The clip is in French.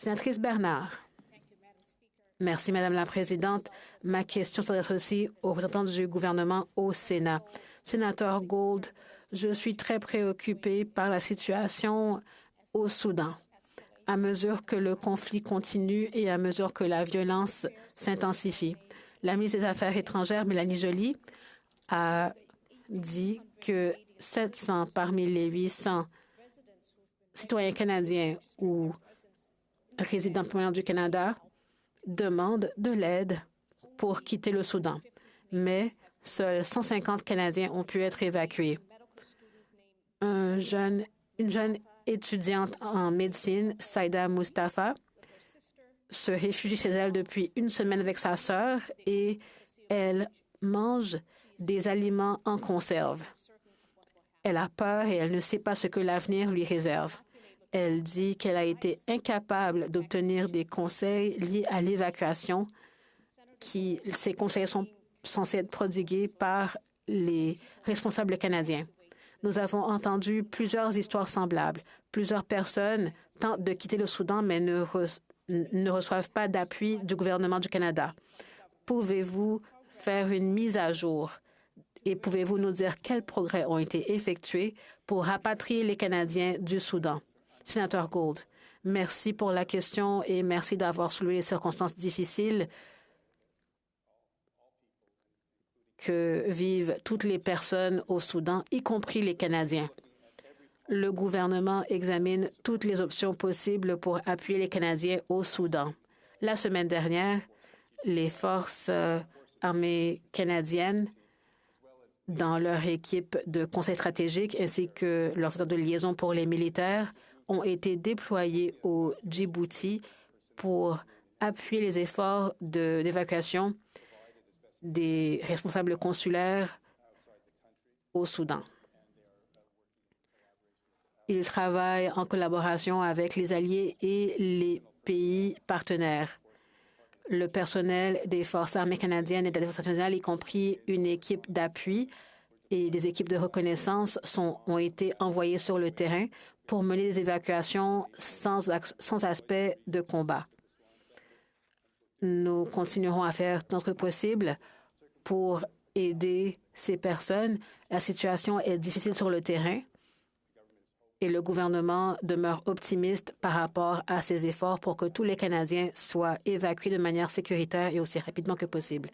Sénatrice Bernard. Merci, Madame la Présidente. Ma question s'adresse aussi aux représentants du gouvernement au Sénat. Sénateur Gould, je suis très préoccupée par la situation au Soudan. À mesure que le conflit continue et à mesure que la violence s'intensifie. La ministre des Affaires étrangères, Mélanie Joly, a dit que 700 parmi les 800 citoyens canadiens ou résidents permanents du Canada demandent de l'aide pour quitter le Soudan. Mais seuls 150 Canadiens ont pu être évacués. Une jeune étudiante en médecine, Saïda Mustafa, se réfugie chez elle depuis une semaine avec sa sœur et elle mange des aliments en conserve. Elle a peur et elle ne sait pas ce que l'avenir lui réserve. Elle dit qu'elle a été incapable d'obtenir des conseils liés à l'évacuation. Ces conseils sont censés être prodigués par les responsables canadiens. Nous avons entendu plusieurs histoires semblables. Plusieurs personnes tentent de quitter le Soudan, mais ne reçoivent pas d'appui du gouvernement du Canada. Pouvez-vous faire une mise à jour et pouvez-vous nous dire quels progrès ont été effectués pour rapatrier les Canadiens du Soudan? Sénateur Gould, merci pour la question et merci d'avoir soulevé les circonstances difficiles que vivent toutes les personnes au Soudan, y compris les Canadiens. Le gouvernement examine toutes les options possibles pour appuyer les Canadiens au Soudan. La semaine dernière, les forces armées canadiennes, dans leur équipe de conseil stratégique ainsi que leur centre de liaison pour les militaires, ont été déployés au Djibouti pour appuyer les efforts d'évacuation des responsables consulaires au Soudan. Ils travaillent en collaboration avec les alliés et les pays partenaires. Le personnel des Forces armées canadiennes et de la Défense nationale, y compris une équipe d'appui et des équipes de reconnaissance, ont été envoyés sur le terrain pour mener des évacuations sans aspect de combat. Nous continuerons à faire notre possible pour aider ces personnes. La situation est difficile sur le terrain et le gouvernement demeure optimiste par rapport à ces efforts pour que tous les Canadiens soient évacués de manière sécuritaire et aussi rapidement que possible.